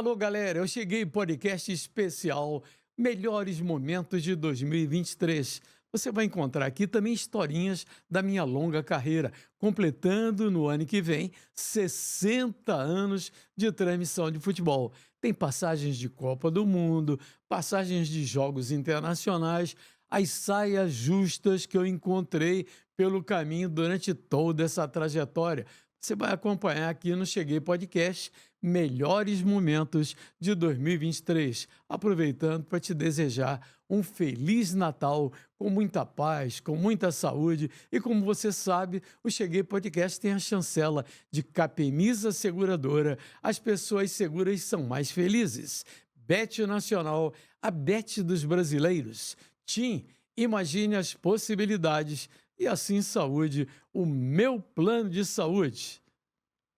Alô, galera, eu cheguei podcast especial Melhores Momentos de 2023. Você vai encontrar aqui também historinhas da minha longa carreira, completando no ano que vem 60 anos de transmissão de futebol. Tem passagens de Copa do Mundo, passagens de jogos internacionais, as saias justas que eu encontrei pelo caminho durante toda essa trajetória. Você vai acompanhar aqui no Cheguei Podcast Melhores Momentos de 2023. Aproveitando para te desejar um Feliz Natal com muita paz, com muita saúde. E como você sabe, o Cheguei Podcast tem a chancela de Capemisa Seguradora. As pessoas seguras são mais felizes. Bet Nacional, a Bet dos brasileiros. TIM, imagine as possibilidades. E Assim Saúde, o meu plano de saúde.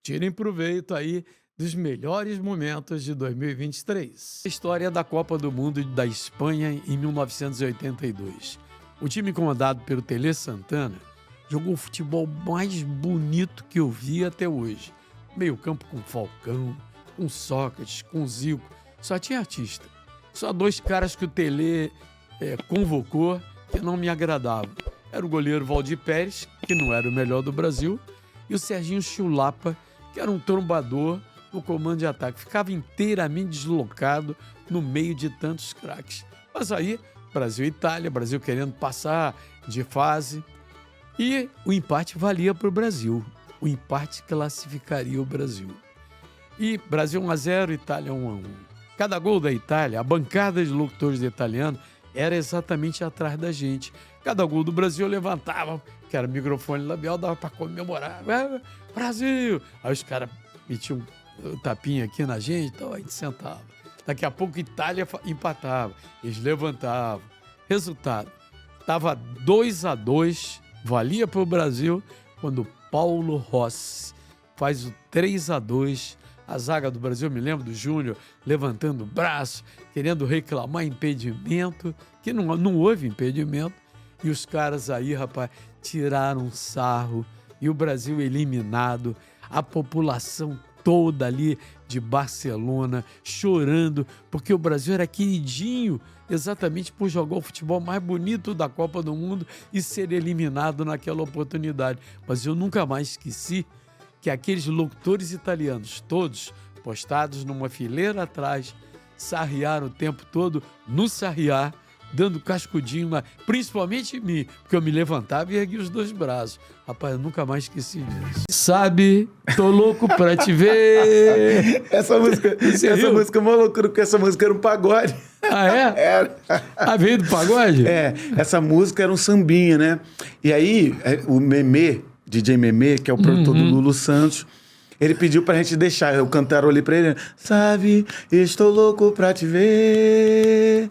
Tirem proveito aí dos melhores momentos de 2023. História da Copa do Mundo da Espanha em 1982. O time comandado pelo Tele Santana jogou o futebol mais bonito que eu vi até hoje. Meio campo com Falcão, com Sócrates, com Zico. Só tinha artista. Só dois caras que o Tele convocou que não me agradavam. Era o goleiro Valdir Pérez, que não era o melhor do Brasil, e o Serginho Chulapa, que era um trombador no comando de ataque. Ficava inteiramente deslocado no meio de tantos craques. Mas aí, Brasil e Itália, Brasil querendo passar de fase. E o empate valia para o Brasil. O empate classificaria o Brasil. E Brasil 1-0, Itália 1-1. Cada gol da Itália, a bancada de locutores de italiano era exatamente atrás da gente. Cada gol do Brasil eu levantava, que era microfone labial, dava para comemorar. Brasil! Aí os caras metiam um tapinha aqui na gente, então a gente sentava. Daqui a pouco a Itália empatava, eles levantavam. Resultado, estava 2-2, valia para o Brasil, quando Paulo Rossi faz o 3-2. A zaga do Brasil, eu me lembro do Júnior levantando o braço, querendo reclamar impedimento, que não houve impedimento. E os caras aí, rapaz, tiraram sarro. E o Brasil eliminado, a população toda ali de Barcelona chorando, porque o Brasil era queridinho exatamente por jogar o futebol mais bonito da Copa do Mundo e ser eliminado naquela oportunidade. Mas eu nunca mais esqueci que aqueles locutores italianos, todos postados numa fileira atrás, sarriaram o tempo todo no sarriar, dando cascudinho, principalmente em mim, porque eu me levantava e ergui os dois braços. Rapaz, eu nunca mais esqueci disso. Sabe, tô louco pra te ver. Essa música é uma loucura, porque essa música era um pagode. Ah, é? Era. Ah, veio do pagode? É, essa música era um sambinha, né? E aí, o Memê, DJ Memê, que é o produtor do Lulu Santos, ele pediu pra gente deixar, eu cantarolei pra ele, sabe, estou louco pra te ver,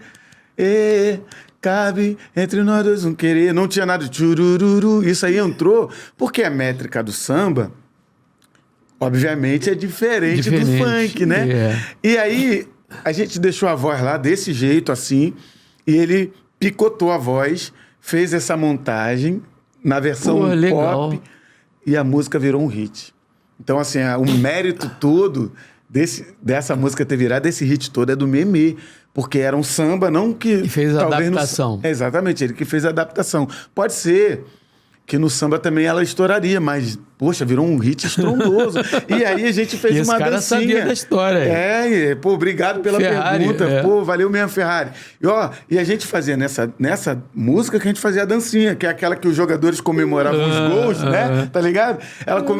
cabe entre nós dois um querer, não tinha nada de tchurururu, isso aí entrou, porque a métrica do samba, obviamente, é diferente do funk, né? Yeah. E aí, a gente deixou a voz lá desse jeito, assim, e ele picotou a voz, fez essa montagem na versão pop, e a música virou um hit. Então, assim, o mérito todo dessa música ter virado, desse hit todo, é do Memê. Porque era um samba, não que... E fez a adaptação. Exatamente, ele que fez a adaptação. Pode ser que no samba também ela estouraria, mas, poxa, virou um hit estrondoso. E aí a gente fez uma dancinha. Esse cara sabia da história. Pô, obrigado pela pergunta. Pô, valeu mesmo, Ferrari. E a gente fazia nessa música que a gente fazia a dancinha, que é aquela que os jogadores comemoravam os gols, né? Tá ligado?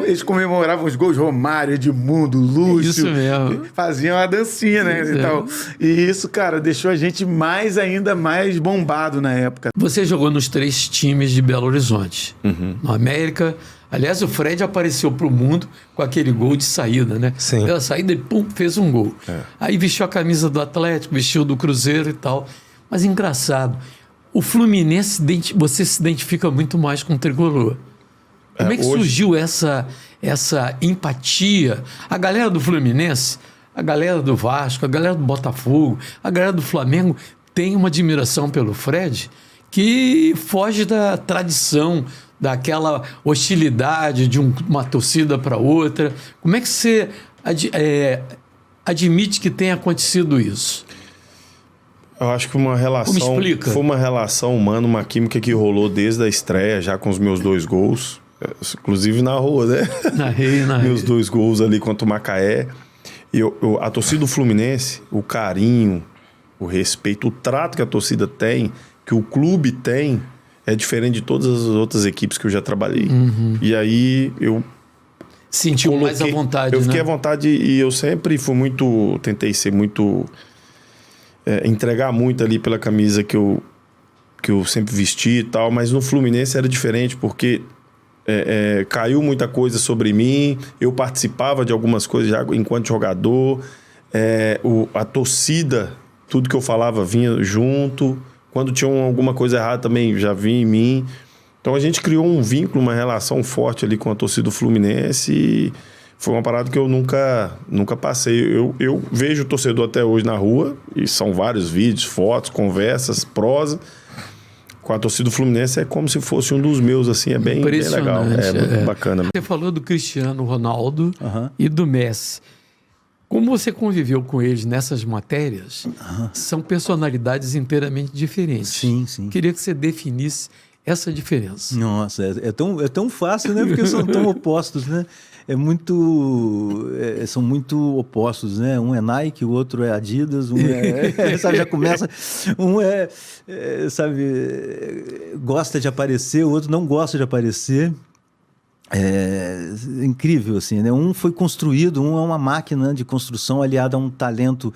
Eles comemoravam os gols, Romário, Edmundo, Lúcio. Isso mesmo. Faziam a dancinha, né? E isso, cara, deixou a gente ainda mais bombado na época. Você jogou nos 3 times de Belo Horizonte. No América. Aliás, o Fred apareceu pro mundo com aquele gol de saída, né? Sim. Pela saída, ele fez um gol. Aí vestiu a camisa do Atlético, vestiu do Cruzeiro e tal. Mas engraçado, o Fluminense, você se identifica muito mais com o Tricolor. Como é que surgiu essa empatia? A galera do Fluminense, a galera do Vasco, a galera do Botafogo, a galera do Flamengo tem uma admiração pelo Fred que foge da tradição, daquela hostilidade de uma torcida para outra. Como é que você admite que tenha acontecido isso? Eu acho que uma relação... Como explica? Foi uma relação humana, uma química que rolou desde a estreia, já com os meus 2 gols. Inclusive na rua, né? Narrei. Meus 2 gols ali contra o Macaé. E a torcida do Fluminense, o carinho, o respeito, o trato que a torcida tem, que o clube tem, é diferente de todas as outras equipes que eu já trabalhei. E aí eu... Sentiu mais à vontade, Eu fiquei à vontade e eu sempre fui muito... Tentei ser muito... entregar muito ali pela camisa que eu sempre vesti e tal, mas no Fluminense era diferente, porque caiu muita coisa sobre mim, eu participava de algumas coisas já enquanto jogador, a torcida, tudo que eu falava vinha junto, quando tinha alguma coisa errada também já vinha em mim. Então a gente criou um vínculo, uma relação forte ali com a torcida do Fluminense e foi uma parada que eu nunca passei. Eu vejo o torcedor até hoje na rua, e são vários vídeos, fotos, conversas, prosa. Com a torcida do Fluminense é como se fosse um dos meus, assim, é bem legal. É muito bacana. Você falou do Cristiano Ronaldo e do Messi. Como você conviveu com eles nessas matérias, são personalidades inteiramente diferentes. Sim, sim. Queria que você definisse essa diferença. Nossa, é tão fácil, né? Porque são tão opostos, né? São muito opostos, né? Um é Nike, o outro é Adidas, sabe, já começa... gosta de aparecer, o outro não gosta de aparecer. É incrível, assim, né? Um foi construído, um é uma máquina de construção aliada a um talento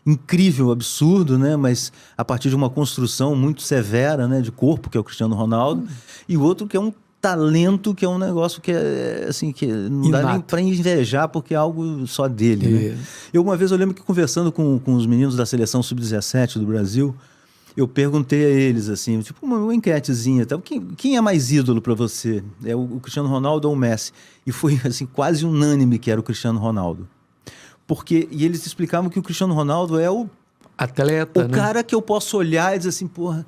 incrível, absurdo, né? Mas a partir de uma construção muito severa, né? De corpo, que é o Cristiano Ronaldo, e o outro que é um talento, que é um negócio que é assim, que não dá nem para invejar, porque é algo só dele, né? Uma vez eu lembro que conversando com os meninos da seleção sub-17 do Brasil, eu perguntei a eles assim, tipo uma enquetezinha, tá? Quem é mais ídolo para você? É o Cristiano Ronaldo ou o Messi? E foi assim quase unânime que era o Cristiano Ronaldo. E eles explicavam que o Cristiano Ronaldo é o atleta, o cara que eu posso olhar e dizer assim, porra,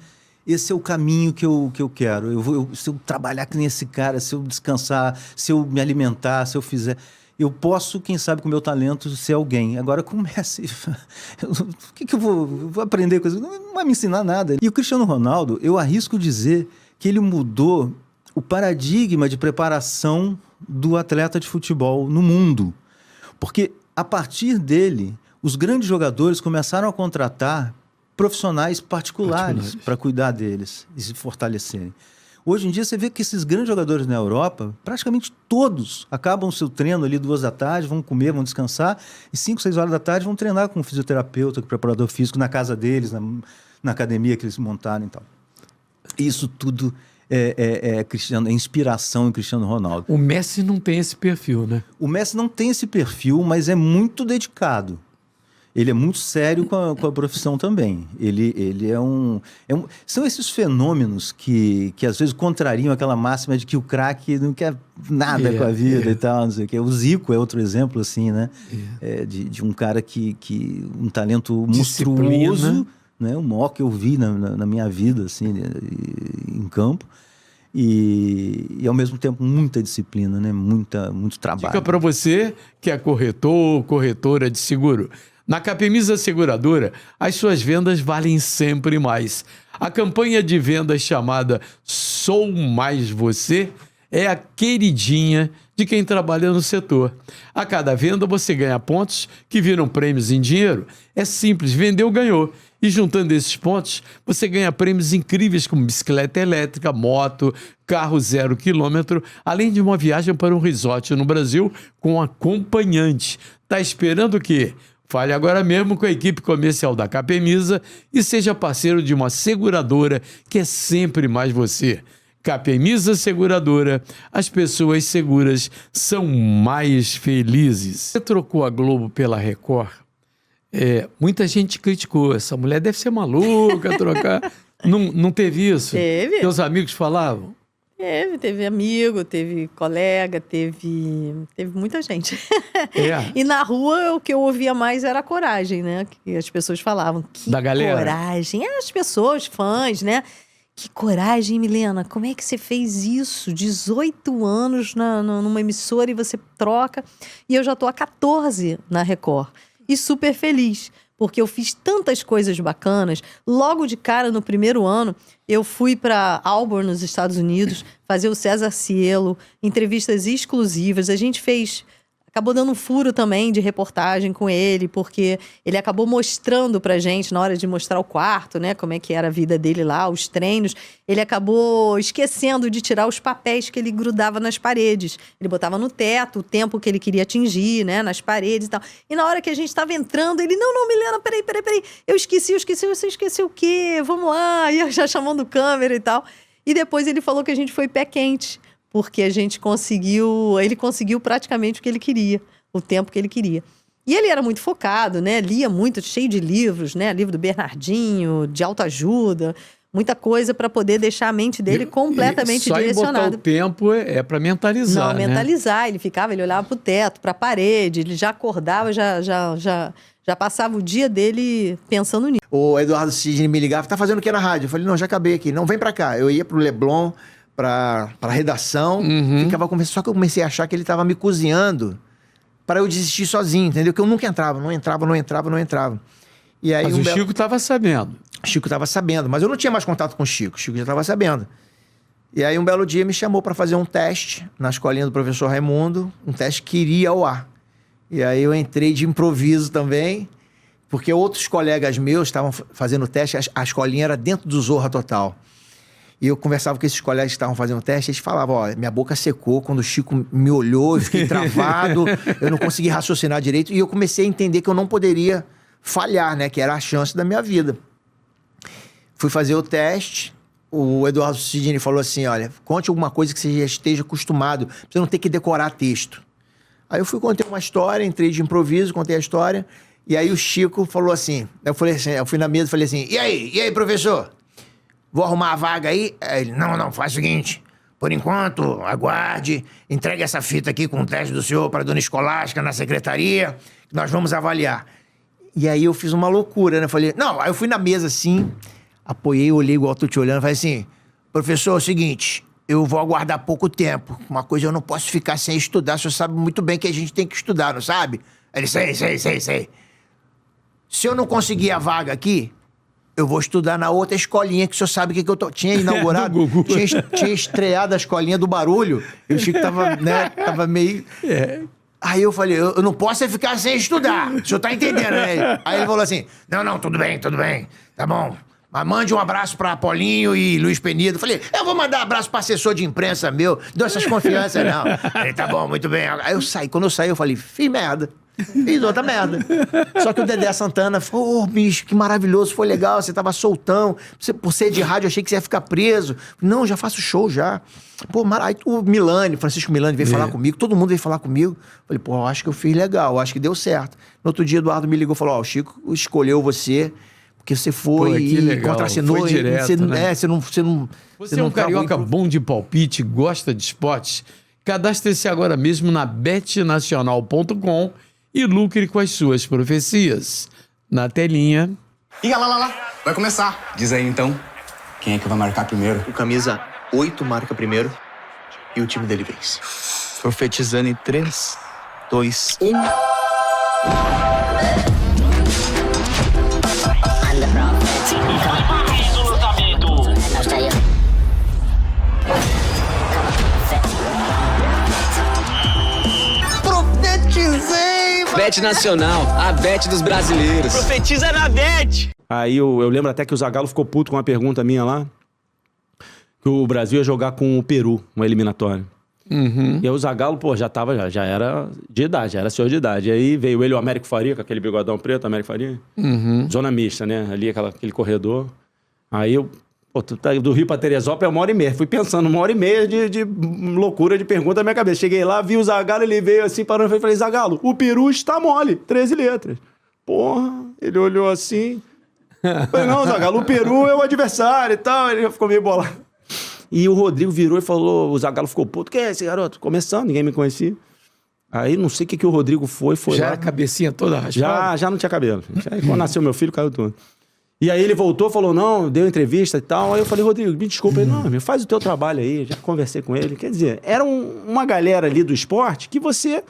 esse é o caminho que eu quero. Se eu trabalhar que nem esse cara, se eu descansar, se eu me alimentar, se eu fizer... Eu posso, quem sabe, com o meu talento, ser alguém. Agora, com o Messi, o que eu vou aprender com isso? Não vai me ensinar nada. E o Cristiano Ronaldo, eu arrisco dizer que ele mudou o paradigma de preparação do atleta de futebol no mundo. Porque, a partir dele, os grandes jogadores começaram a contratar profissionais particulares para cuidar deles e se fortalecerem. Hoje em dia você vê que esses grandes jogadores na Europa, praticamente todos acabam o seu treino ali 2 da tarde, vão comer, vão descansar, e 5, 6 horas da tarde vão treinar com um fisioterapeuta, com um preparador físico na casa deles, na academia que eles montaram e tal. Isso tudo é inspiração em Cristiano Ronaldo. O Messi não tem esse perfil, né? O Messi não tem esse perfil, mas é muito dedicado. Ele é muito sério com a profissão também. Ele são esses fenômenos que às vezes contrariam aquela máxima de que o craque não quer nada com a vida e tal, não sei o quê. O Zico é outro exemplo, assim, né? De um cara que um talento monstruoso, né? O maior que eu vi na minha vida, assim, em campo. E ao mesmo tempo muita disciplina, né? Muito trabalho. Dica para você que é corretor, corretora de seguro. Na Capemisa Seguradora, as suas vendas valem sempre mais. A campanha de vendas chamada Sou Mais Você é a queridinha de quem trabalha no setor. A cada venda você ganha pontos que viram prêmios em dinheiro. É simples, vendeu, ganhou. E juntando esses pontos, você ganha prêmios incríveis como bicicleta elétrica, moto, carro 0 km, além de uma viagem para um resort no Brasil com acompanhante. Tá esperando o quê? Fale agora mesmo com a equipe comercial da Capemisa e seja parceiro de uma seguradora que é sempre mais você. Capemisa Seguradora, as pessoas seguras são mais felizes. Você trocou a Globo pela Record? Muita gente criticou, essa mulher deve ser maluca, trocar. Não teve isso? Teve. Teus amigos falavam? Teve amigo, teve colega, teve muita gente. E na rua o que eu ouvia mais era a coragem, né? Que as pessoas falavam. Que da galera? Coragem. As pessoas, fãs, né? Que coragem, Milena. Como é que você fez isso? 18 anos numa emissora e você troca. E eu já tô há 14 na Record. e super feliz, porque eu fiz tantas coisas bacanas. Logo de cara, no primeiro ano, eu fui para Auburn, nos Estados Unidos, fazer o César Cielo, entrevistas exclusivas. A gente acabou dando um furo também de reportagem com ele, porque ele acabou mostrando pra gente, na hora de mostrar o quarto, né, como é que era a vida dele lá, os treinos, ele acabou esquecendo de tirar os papéis que ele grudava nas paredes. Ele botava no teto o tempo que ele queria atingir, né, nas paredes e tal. E na hora que a gente tava entrando, ele, não, Milena, peraí, eu esqueci, você esqueceu o quê? Vamos lá, e eu já chamando câmera e tal. E depois ele falou que a gente foi pé quente, porque ele conseguiu praticamente o que ele queria, o tempo que ele queria. E ele era muito focado, né? Lia muito, cheio de livros, né? Livro do Bernardinho, de autoajuda, muita coisa para poder deixar a mente dele completamente direcionada. Só botar o tempo é para mentalizar, né? Mentalizar. Ele olhava para o teto, para a parede, ele já acordava, já passava o dia dele pensando nisso. O Eduardo Sidney me ligava, tá fazendo o que na rádio? Eu falei, não, já acabei aqui. Não, vem para cá. Eu ia pro Leblon, pra redação, ficava conversando, só que eu comecei a achar que ele tava me cozinhando para eu desistir sozinho, entendeu? Que eu nunca entrava. E aí, mas o Chico tava sabendo. O Chico tava sabendo, mas eu não tinha mais contato com o Chico já tava sabendo. E aí um belo dia me chamou para fazer um teste na escolinha do professor Raimundo, um teste que iria ao ar. E aí eu entrei de improviso também, porque outros colegas meus estavam fazendo o teste, a escolinha era dentro do Zorra Total. E eu conversava com esses colegas que estavam fazendo o teste, eles falavam, ó, minha boca secou quando o Chico me olhou, eu fiquei travado, eu não consegui raciocinar direito, e eu comecei a entender que eu não poderia falhar, né, que era a chance da minha vida. Fui fazer o teste, o Eduardo Sidney falou assim, olha, conte alguma coisa que você já esteja acostumado, pra você não ter que decorar texto. Aí eu contei uma história, entrei de improviso, contei a história, e aí o Chico falou assim, eu fui na mesa e falei assim, e aí, professor? Vou arrumar a vaga aí? Aí ele, não, faz o seguinte, por enquanto, aguarde, entregue essa fita aqui com o teste do senhor para a dona Escolástica na secretaria, que nós vamos avaliar. E aí eu fiz uma loucura, né? Falei, não, aí eu fui na mesa assim, apoiei, olhei igual eu tô te olhando, falei assim, professor, é o seguinte, eu vou aguardar pouco tempo, uma coisa eu não posso ficar sem estudar, o senhor sabe muito bem que a gente tem que estudar, não sabe? Ele, sei. Se eu não conseguir a vaga aqui, eu vou estudar na outra escolinha que o senhor sabe que eu tô... Tinha inaugurado, tinha estreado a escolinha do Barulho, e o Chico tava, né, tava meio... Aí eu falei, eu não posso ficar sem estudar, o senhor tá entendendo, né? Aí ele falou assim, não, tudo bem, tá bom. Mas mande um abraço pra Paulinho e Luiz Penido. Eu falei, eu vou mandar abraço pra assessor de imprensa meu, dou essas confianças, não. Ele, tá bom, muito bem. Aí eu saí, quando eu saí, eu falei, fiz outra merda. Só que o Dedé Santana falou, bicho, que maravilhoso, foi legal, você tava soltão. Por ser de rádio, eu achei que você ia ficar preso. Não, já faço show já. Pô, aí o Francisco Milani veio falar comigo, todo mundo veio falar comigo. Falei, pô, eu acho que eu fiz legal, eu acho que deu certo. No outro dia, Eduardo me ligou e falou, o Chico escolheu você, porque você foi e contracenou. Foi direto, né? Você é um carioca bom de palpite, gosta de esportes? Cadastre-se agora mesmo na betnacional.com e lucre com as suas profecias. Na telinha. Ih, lá. Vai começar. Diz aí, então, quem é que vai marcar primeiro? O camisa 8 marca primeiro e o time dele vence. Profetizando em 3, 2, 1... Bet Nacional, a bet dos brasileiros. Profetiza na bet! Aí eu lembro até que o Zagallo ficou puto com uma pergunta minha lá, que o Brasil ia jogar com o Peru, uma eliminatória. E aí o Zagallo, pô, já era de idade, já era senhor de idade. Aí veio ele, o Américo Faria, com aquele bigodão preto, Américo Faria. Zona mista, né? Ali, aquele corredor. Aí eu... Pô, do Rio pra Teresópolis é 1h30. Fui pensando, 1h30 de loucura de pergunta na minha cabeça. Cheguei lá, vi o Zagallo, ele veio assim, parando e falei, Zagallo, o peru está mole, 13 letras. Porra, ele olhou assim. Falei, não, Zagallo, o peru é o adversário e tal. Ele ficou meio bolado. E o Rodrigo virou e falou, o Zagallo ficou puto, que é esse garoto? Começando, ninguém me conhecia. Aí não sei o que o Rodrigo foi já lá. Já a cabecinha toda raspada? Já não tinha cabelo. Aí, quando nasceu meu filho, caiu tudo. E aí ele voltou, falou, não, deu entrevista e tal. Aí eu falei, Rodrigo, me desculpa. Ele, não, faz o teu trabalho aí. Já conversei com ele. Quer dizer, era uma galera ali do esporte que você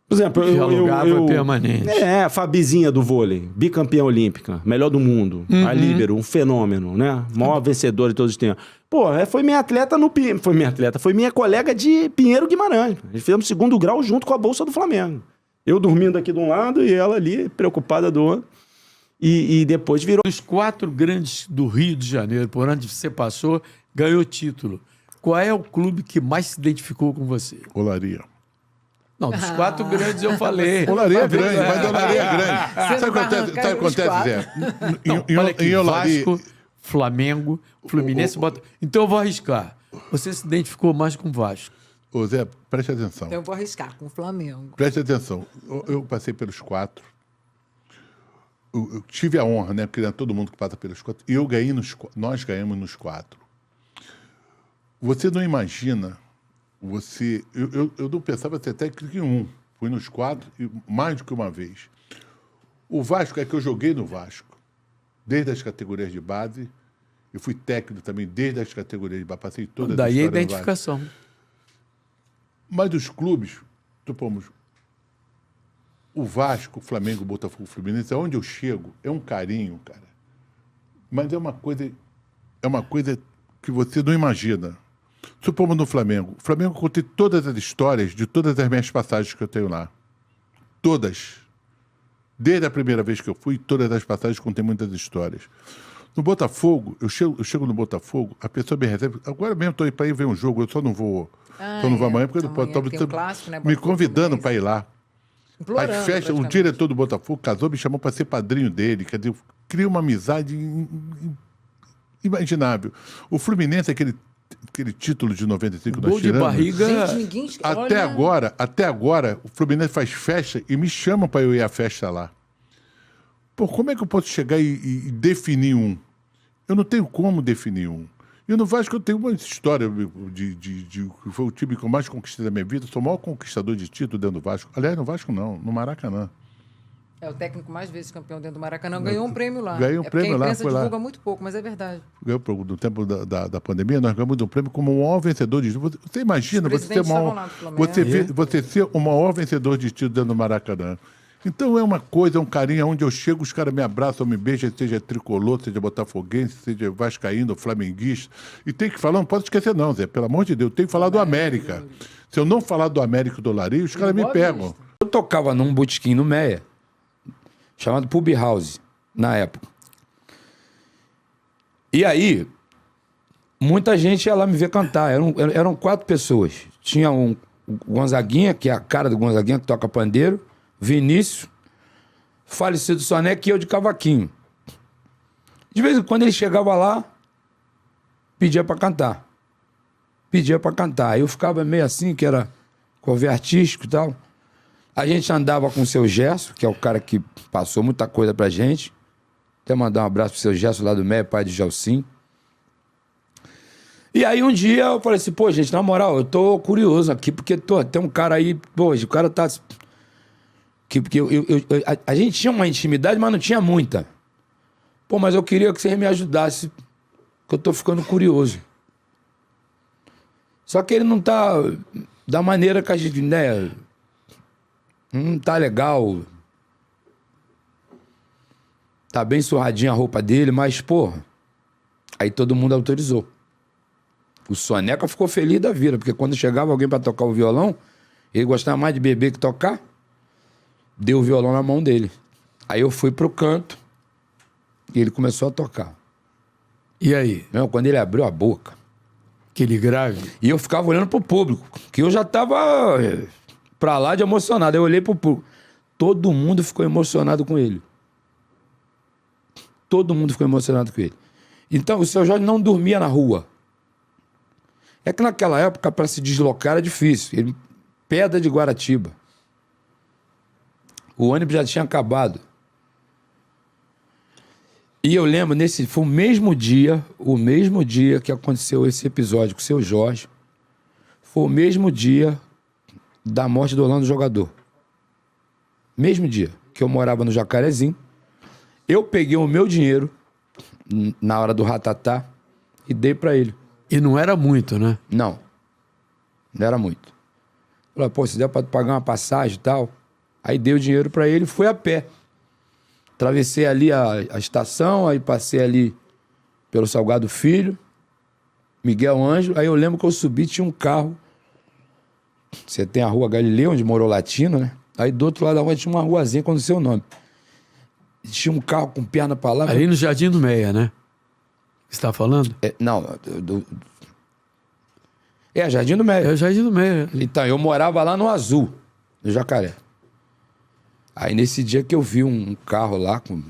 Por exemplo, Dialogava permanente. A Fabizinha do vôlei, bicampeã olímpica, melhor do mundo, a líbero, um fenômeno, né? Maior vencedora de todos os tempos. Pô, foi minha atleta foi minha colega de Pinheiro Guimarães. A gente fizemos 2º grau junto com a bolsa do Flamengo. Eu dormindo aqui de um lado e ela ali, preocupada do outro. E depois virou... Dos 4 grandes do Rio de Janeiro, por onde você passou, ganhou título. Qual é o clube que mais se identificou com você? Olaria. Não, dos 4 grandes eu falei. Olaria é grande, mas Olaria é grande. Sabe o que acontece, Zé? Em Olaria... Vasco, Flamengo, Fluminense... Então eu vou arriscar. Você se identificou mais com o Vasco. Ô Zé, preste atenção. Então eu vou arriscar com o Flamengo. Preste atenção. Eu passei pelos 4. Eu tive a honra, né? Porque não é todo mundo que passa pelos 4. E nós ganhamos nos 4. Você não imagina... Eu não pensava até que um. Fui nos 4 e mais do que uma vez. O Vasco é que eu joguei no Vasco, desde as categorias de base, e fui técnico também desde as categorias de base, passei todas as daí a histórias identificação. Mas dos clubes, o Vasco, o Flamengo, o Botafogo, o Fluminense, aonde eu chego, é um carinho, cara. Mas é uma coisa que você não imagina. Supomos no Flamengo. O Flamengo, eu contei todas as histórias de todas as minhas passagens que eu tenho lá. Todas. Desde a primeira vez que eu fui, todas as passagens contei muitas histórias. No Botafogo, eu chego no Botafogo, a pessoa me recebe. Agora mesmo estou para ir ver um jogo, eu só não vou amanhã, porque me convidando para ir lá. As festas, o diretor do Botafogo casou, me chamou para ser padrinho dele. Quer dizer, cria uma amizade imaginável. O Fluminense, aquele título de 95 nós tiramos. Gol de barriga. Gente, até agora, o Fluminense faz festa e me chama para eu ir à festa lá. Pô, como é que eu posso chegar e definir um? Eu não tenho como definir um. E no Vasco eu tenho uma história de foi o time que eu mais conquistei da minha vida. Eu sou o maior conquistador de título dentro do Vasco. Aliás, no Vasco não, no Maracanã. É o técnico mais vezes campeão dentro do Maracanã. Ganhou um prêmio lá. Ganhou um prêmio lá. A imprensa divulga muito pouco, mas é verdade. Ganhou no tempo da pandemia, nós ganhamos um prêmio como o maior vencedor de título. Você imagina você ser o maior vencedor de título dentro do Maracanã. Então é uma coisa, é um carinho, onde eu chego, os caras me abraçam, me beijam, seja tricolor, seja botafoguense, seja vascaíno, flamenguista. E tem que falar, não posso esquecer não, Zé, pelo amor de Deus, tem que falar do América. Se eu não falar do América e do Olaria, os caras me pegam. Eu tocava num botequim no Meia, chamado Pub House, na época. E aí, muita gente ia lá me ver cantar. Eram 4 pessoas. Tinha o Gonzaguinha, que é a cara do Gonzaguinha, que toca pandeiro. Vinícius, falecido Soneca, e eu de cavaquinho. De vez em quando ele chegava lá, pedia pra cantar. Aí eu ficava meio assim, que era cover artístico e tal. A gente andava com o seu Gerson, que é o cara que passou muita coisa pra gente. Até mandar um abraço pro seu Gerson lá do Meia, pai de Gelsim. E aí um dia eu falei assim, pô, gente, na moral, eu tô curioso aqui, porque tem um cara aí, pô, o cara tá... Porque a gente tinha uma intimidade, mas não tinha muita. Pô, mas eu queria que vocês me ajudassem, que eu tô ficando curioso. Só que ele não tá da maneira que a gente, né? Não tá legal. Tá bem surradinha a roupa dele, mas, porra, aí todo mundo autorizou. O Soneca ficou feliz da vida, porque quando chegava alguém pra tocar o violão, ele gostava mais de beber que tocar. Deu o violão na mão dele. Aí eu fui pro canto e ele começou a tocar. E aí? Não, quando ele abriu a boca. Aquele grave? E eu ficava olhando pro público, que eu já tava pra lá de emocionado. Eu olhei pro público. Todo mundo ficou emocionado com ele. Todo mundo ficou emocionado com ele. Então, o seu Jorge não dormia na rua. É que naquela época, para se deslocar era difícil. Ele, Pedra de Guaratiba. O ônibus já tinha acabado. E eu lembro, foi o mesmo dia que aconteceu esse episódio com o seu Jorge. Foi o mesmo dia da morte do Orlando Jogador. Mesmo dia que eu morava no Jacarezinho. Eu peguei o meu dinheiro na hora do ratatá e dei pra ele. E não era muito, né? Não era muito. Falei, pô, se der pra pagar uma passagem e tal. Aí dei o dinheiro pra ele e fui a pé. Atravessei ali a estação, aí passei ali pelo Salgado Filho, Miguel Ângelo. Aí eu lembro que eu subi, tinha um carro. Você tem a Rua Galileu, onde morou Latino, né? Aí do outro lado da rua tinha uma ruazinha com o seu nome. Tinha um carro com perna pra lá. Ali no Jardim do Meia, né? Você tá falando? Não, Jardim do Meia. É o Jardim do Meia. Então, eu morava lá no Azul, no Jacaré. Aí nesse dia que eu vi um carro lá com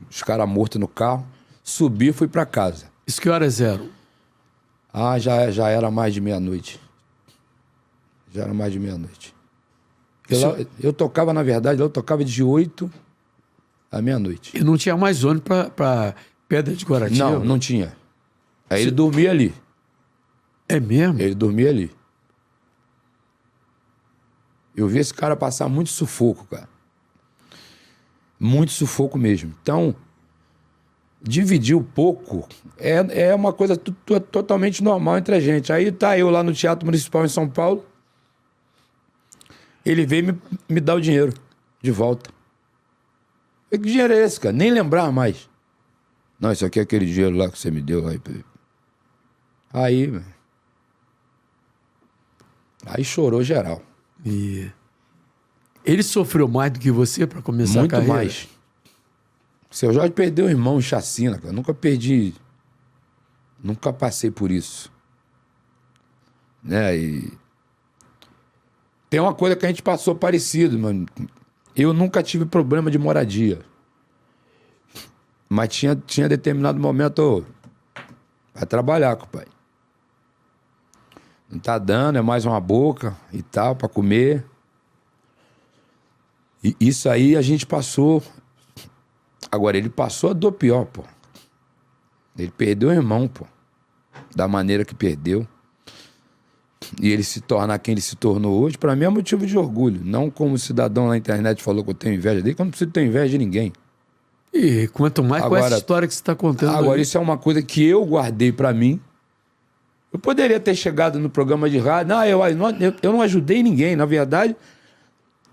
os caras mortos no carro, subi e fui pra casa. Isso que horas eram? Ah, já era mais de meia-noite. Já era mais de meia-noite. Eu tocava, na verdade, eu tocava de 8 à meia-noite. E não tinha mais ônibus pra Pedra de Guaratinga? Não tinha. Aí ele dormia ali. É mesmo? Ele dormia ali. Eu vi esse cara passar muito sufoco, cara. Muito sufoco mesmo. Então, dividir um pouco é uma coisa totalmente normal entre a gente. Aí tá eu lá no Teatro Municipal em São Paulo. Ele veio me dar o dinheiro de volta. Que dinheiro é esse, cara? Nem lembrar mais. Não, isso aqui é aquele dinheiro lá que você me deu. Aí chorou geral. E ele sofreu mais do que você para começar muito a carreira? Muito mais. O seu Jorge perdeu um irmão em chacina, cara. Nunca passei por isso. Né? E tem uma coisa que a gente passou parecido, mano. Eu nunca tive problema de moradia. Mas tinha determinado momento, vai trabalhar, compadre. Não tá dando, é mais uma boca e tal, pra comer. E isso aí a gente passou. Agora, ele passou a dor pior, pô. Ele perdeu o irmão, pô. Da maneira que perdeu. E ele se tornar quem ele se tornou hoje, pra mim é motivo de orgulho. Não como o cidadão na internet falou que eu tenho inveja dele, que eu não preciso ter inveja de ninguém. E quanto mais agora, com essa história que você está contando. Agora, isso é uma coisa que eu guardei pra mim. Eu poderia ter chegado no programa de rádio. Não, eu não ajudei ninguém. Na verdade,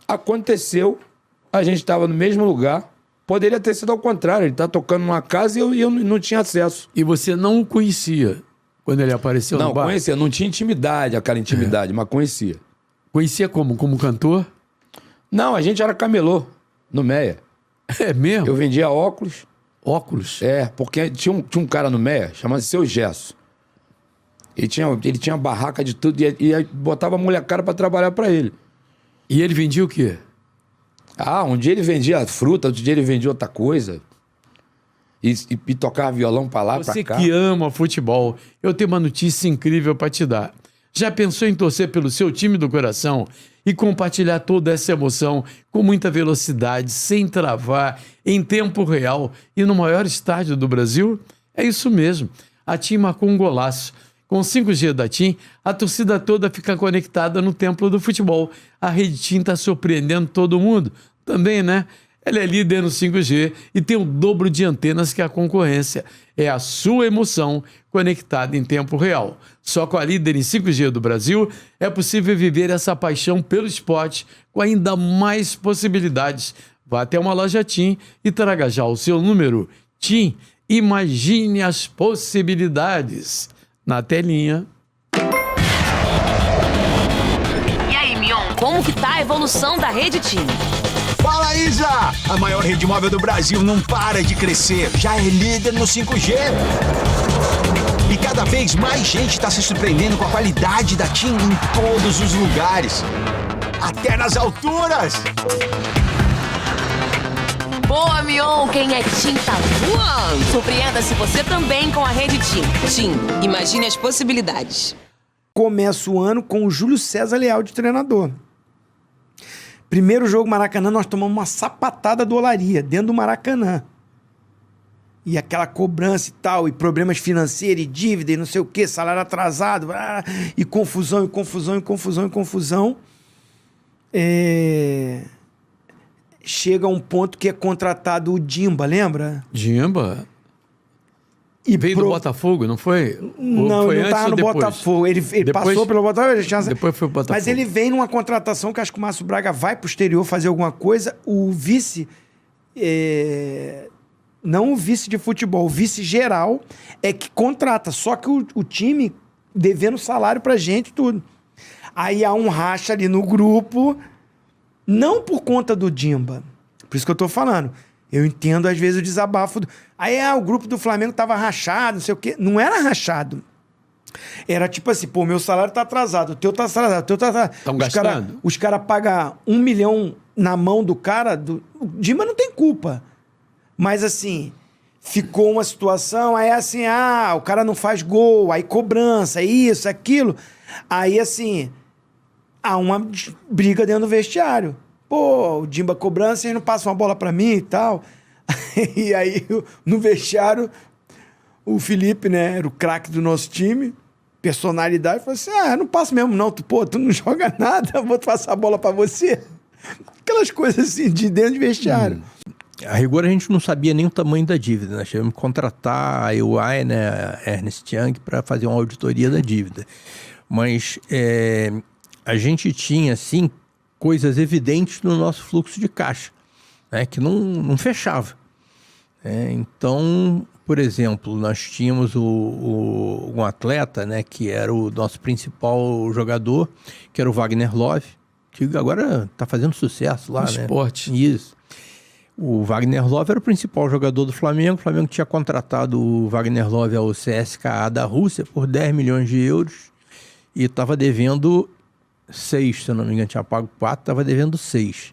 aconteceu. A gente estava no mesmo lugar. Poderia ter sido ao contrário. Ele tá tocando numa casa e eu não tinha acesso. E você não o conhecia quando ele apareceu no bar? Não, conhecia. Não tinha intimidade, aquela intimidade, mas conhecia. Conhecia como? Como cantor? Não, a gente era camelô no Meia. É mesmo? Eu vendia óculos. Óculos? É, porque tinha um cara no Meia, chamado Seu Gesso. Ele tinha barraca de tudo e aí botava a molecada pra trabalhar pra ele. E ele vendia o quê? Ah, um dia ele vendia fruta, outro dia ele vendia outra coisa. E tocava violão pra lá, pra cá. Você que ama futebol, eu tenho uma notícia incrível pra te dar. Já pensou em torcer pelo seu time do coração e compartilhar toda essa emoção com muita velocidade, sem travar, em tempo real e no maior estádio do Brasil? É isso mesmo. A TIM marcou um golaço. Com 5G da TIM, a torcida toda fica conectada no templo do futebol. A Rede TIM está surpreendendo todo mundo. Também, né? Ela é líder no 5G e tem o dobro de antenas que a concorrência. É a sua emoção conectada em tempo real. Só com a líder em 5G do Brasil é possível viver essa paixão pelo esporte com ainda mais possibilidades. Vá até uma loja TIM e traga já o seu número. TIM, imagine as possibilidades. Na telinha. E aí, Mion, como que tá a evolução da Rede TIM? Fala, Isa! A maior rede móvel do Brasil não para de crescer. Já é líder no 5G. E cada vez mais gente está se surpreendendo com a qualidade da TIM em todos os lugares. Até nas alturas! Boa, Mion! Quem é TIM tá voando! Surpreenda-se você também com a Rede TIM. TIM, imagine as possibilidades. Começa o ano com o Júlio César Leal de treinador. Primeiro jogo Maracanã, nós tomamos uma sapatada do Olaria, dentro do Maracanã. E aquela cobrança e tal, e problemas financeiros, e dívida, e não sei o quê, salário atrasado, e confusão, e confusão, e confusão, e confusão. Chega a um ponto que é contratado o Dimba, lembra? Dimba? E veio do Botafogo, não foi? Não, foi ele não estava no depois? Botafogo. Ele Depois- passou pelo Botafogo. Depois foi o Botafogo. Mas ele vem numa contratação que acho que o Márcio Braga vai pro exterior fazer alguma coisa. O vice... Não o vice de futebol, o vice geral é que contrata. Só que o time devendo salário pra gente, tudo. Aí há um racha ali no grupo, não por conta do Dimba. Por isso que eu tô falando. Eu entendo, às vezes, o desabafo. Aí, o grupo do Flamengo tava rachado, não sei o quê. Não era rachado. Era tipo assim, pô, meu salário tá atrasado, o teu tá atrasado, o teu tá atrasado. Estão gastando? Os caras pagam 1 milhão na mão do cara, o Dimba não tem culpa. Mas, assim, ficou uma situação, aí assim, o cara não faz gol, aí cobrança, isso, aquilo. Aí, assim, há uma briga dentro do vestiário. Pô, o Dimba cobrança, vocês não passam uma bola pra mim e tal. E aí, no vestiário, o Felipe, né, era o craque do nosso time, personalidade, falou assim, não passo mesmo não, tu não joga nada, eu vou passar a bola pra você. Aquelas coisas assim, de dentro do vestiário. A rigor, a gente não sabia nem o tamanho da dívida. Nós tivemos que contratar a EY, né, a Ernst Young, para fazer uma auditoria da dívida. Mas a gente tinha, assim, coisas evidentes no nosso fluxo de caixa, né, que não fechava. Então, por exemplo, nós tínhamos um atleta, né, que era o nosso principal jogador, que era o Wagner Love, que agora está fazendo sucesso lá, no né? esporte. Isso. O Wagner Love era o principal jogador do Flamengo. O Flamengo tinha contratado o Wagner Love ao CSKA da Rússia por 10 milhões de euros e estava devendo 6, se eu não me engano, tinha pago 4, estava devendo 6.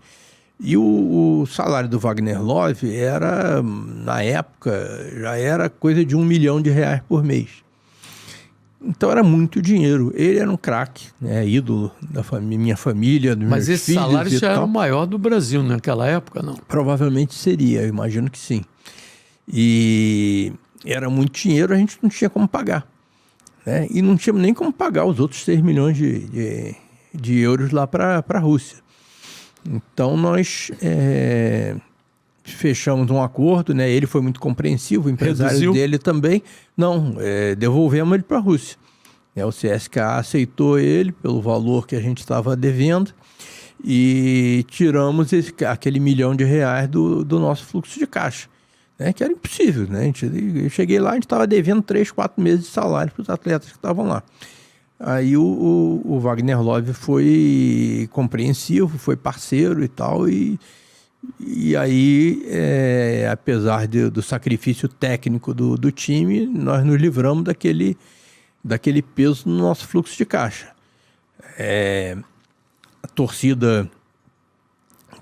E o salário do Wagner Love era, na época, já era coisa de R$1 milhão por mês. Então era muito dinheiro. Ele era um craque, né, ídolo da minha família, dos meus filhos. Mas esse salário já era o maior do Brasil naquela época, não? Provavelmente seria, eu imagino que sim. E era muito dinheiro, a gente não tinha como pagar, né? E não tinha nem como pagar os outros 6 milhões de euros lá para a Rússia. Então nós fechamos um acordo, né? Ele foi muito compreensivo, o empresário dele também. Não, devolvemos ele para a Rússia. O CSKA aceitou ele pelo valor que a gente estava devendo e tiramos aquele R$1 milhão do nosso fluxo de caixa, né? Que era impossível, né? Eu cheguei lá, a gente estava devendo 3, 4 meses de salário para os atletas que estavam lá. Aí o Wagner Love foi compreensivo, foi parceiro e tal, e aí, apesar do sacrifício técnico do time, nós nos livramos daquele peso no nosso fluxo de caixa. A torcida,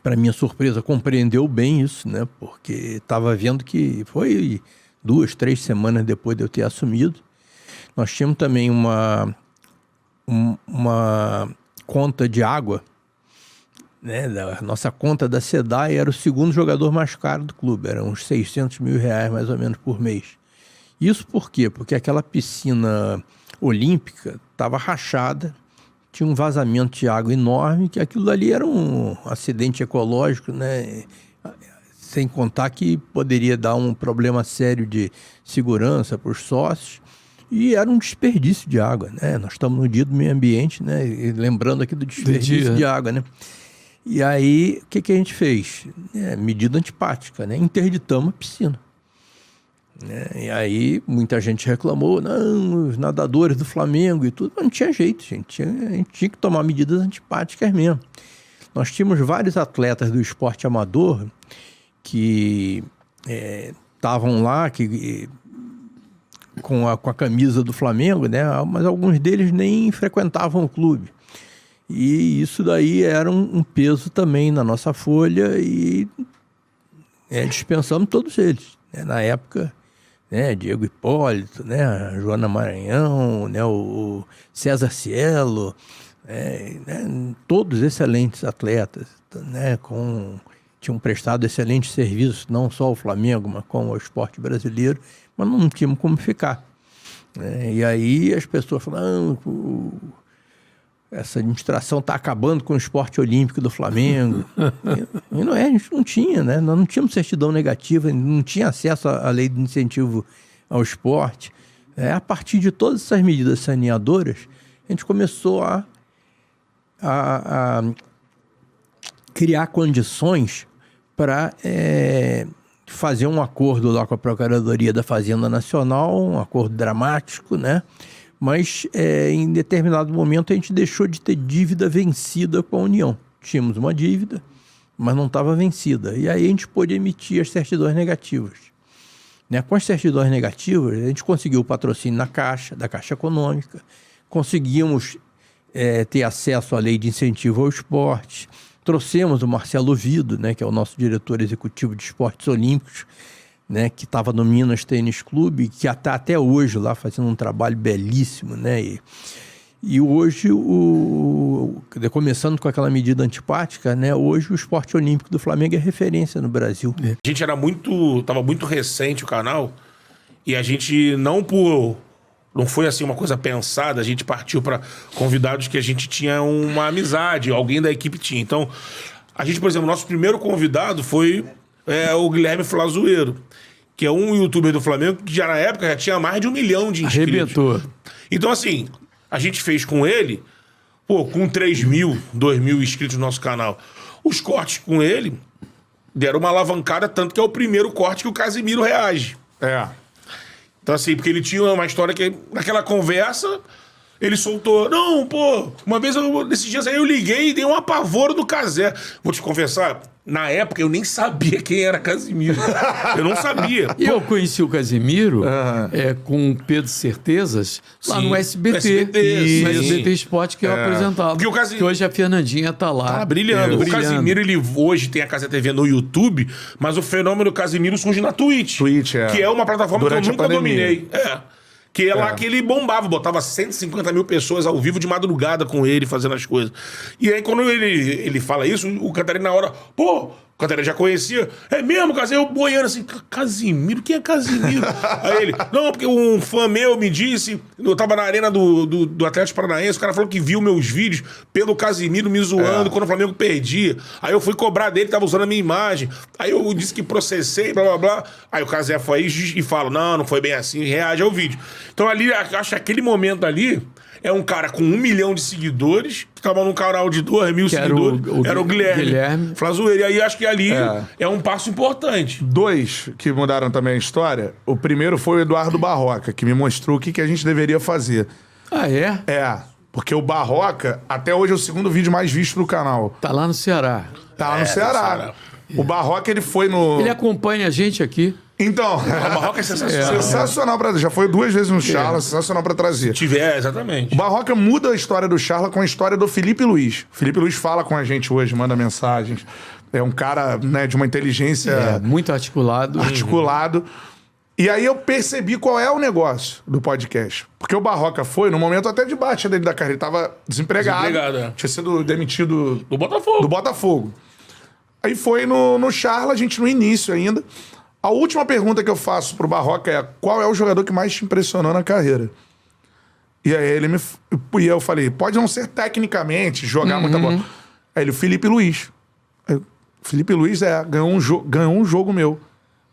para minha surpresa, compreendeu bem isso, né? Porque estava vendo que foi 2, 3 semanas depois de eu ter assumido. Nós tínhamos também uma conta de água, né? A nossa conta da SEDAI era o segundo jogador mais caro do clube, eram uns R$600 mil mais ou menos por mês. Isso por quê? Porque aquela piscina olímpica estava rachada, tinha um vazamento de água enorme, que aquilo ali era um acidente ecológico, né? Sem contar que poderia dar um problema sério de segurança para os sócios. E era um desperdício de água, né? Nós estamos no dia do meio ambiente, né? E lembrando aqui do desperdício de água, né? E aí, o que a gente fez? Medida antipática, né? Interditamos a piscina. E aí, muita gente reclamou, não, os nadadores do Flamengo e tudo, mas não tinha jeito, gente. A gente tinha que tomar medidas antipáticas mesmo. Nós tínhamos vários atletas do esporte amador que estavam lá, com a camisa do Flamengo, né? Mas alguns deles nem frequentavam o clube. E isso daí era um peso também na nossa folha e dispensamos todos eles. Né? Na época, né? Diego Hipólito, né? A Joana Maranhão, né? O César Cielo, né? Todos excelentes atletas, né? Tinham prestado excelentes serviços, não só ao Flamengo, mas como ao esporte brasileiro, mas não tínhamos como ficar. E aí as pessoas falaram, essa administração está acabando com o esporte olímpico do Flamengo. E não a gente não tinha, né? Nós não tínhamos certidão negativa, não tinha acesso à lei de incentivo ao esporte, a partir de todas essas medidas saneadoras, a gente começou a criar condições para fazer um acordo lá com a Procuradoria da Fazenda Nacional, um acordo dramático, né? Mas em determinado momento a gente deixou de ter dívida vencida com a União. Tínhamos uma dívida, mas não estava vencida. E aí a gente pôde emitir as certidões negativas. Né? Com as certidões negativas, a gente conseguiu o patrocínio da Caixa Econômica, conseguimos ter acesso à lei de incentivo ao esporte, trouxemos o Marcelo Vido, né, que é o nosso diretor executivo de esportes olímpicos, né, que estava no Minas Tênis Clube, que está até hoje lá fazendo um trabalho belíssimo, né? E hoje, começando com aquela medida antipática, né, hoje o esporte olímpico do Flamengo é referência no Brasil. A gente estava muito recente o canal, e a gente não foi assim uma coisa pensada, a gente partiu para convidados que a gente tinha uma amizade, alguém da equipe tinha. Então, a gente, por exemplo, nosso primeiro convidado foi o Guilherme Flazoeiro, que é um youtuber do Flamengo que já na época já tinha mais de 1 milhão de inscritos. Arrebentou. Então, assim, a gente fez com ele, com 3.000, 2.000 inscritos no nosso canal. Os cortes com ele deram uma alavancada, tanto que é o primeiro corte que o Casimiro reage. Então, assim, porque ele tinha uma história que, naquela conversa, ele soltou. Não, uma vez, nesses dias aí, eu liguei e dei um apavoro do Casé. Vou te confessar, na época eu nem sabia quem era Casimiro. Eu não sabia. E eu conheci o Casimiro com o Pedro Certezas lá no SBT. No SBT Esporte, que eu apresentava. Que hoje a Fernandinha tá lá. Tá brilhando. O Casimiro, ele hoje tem a Casé TV no YouTube, mas o fenômeno Casimiro surge na Twitch. Que é uma plataforma que eu nunca dominei. Que é lá que ele bombava, botava 150 mil pessoas ao vivo de madrugada com ele, fazendo as coisas. E aí, quando ele fala isso, o Cantarelli na hora, o Cantarelli já conhecia. É mesmo, Casimiro? Eu boiando assim, Casimiro? Quem é Casimiro? Aí ele, não, porque um fã meu me disse, eu tava na arena do Atlético Paranaense, o cara falou que viu meus vídeos pelo Casimiro me zoando quando o Flamengo perdia. Aí eu fui cobrar dele, tava usando a minha imagem. Aí eu disse que processei, blá, blá, blá. Aí o Casé foi aí e fala, não foi bem assim, reage ao vídeo. Então ali, acho que aquele momento ali, é um cara com 1 milhão de seguidores, que tava num canal de 2.000 seguidores. Era o Guilherme Flazoeiro. E aí acho que ali é um passo importante. 2 que mudaram também a história. O primeiro foi o Eduardo Barroca, que me mostrou o que a gente deveria fazer. Ah, é? Porque o Barroca, até hoje, é o segundo vídeo mais visto do canal. Tá lá no Ceará. Tá lá no Ceará. O Barroca, ele foi no... Ele acompanha a gente aqui. Então, o Barroca é sensacional. Sensacional pra trazer. Já foi 2 vezes no Charla, sensacional pra trazer. Exatamente. O Barroca muda a história do Charla com a história do Felipe Luiz. Felipe Luiz fala com a gente hoje, manda mensagens. É um cara, né, de uma inteligência... muito articulado. E aí eu percebi qual é o negócio do podcast. Porque o Barroca foi, no momento até de baixa dele da carreira, ele tava desempregado. Tinha sido demitido... Do Botafogo. Aí foi no Charla, a gente no início ainda. A última pergunta que eu faço pro Barroca é: qual é o jogador que mais te impressionou na carreira? E aí e eu falei, pode não ser tecnicamente, jogar muita bola. Aí ele, o Felipe Luiz. Aí, Felipe Luiz ganhou um jogo meu.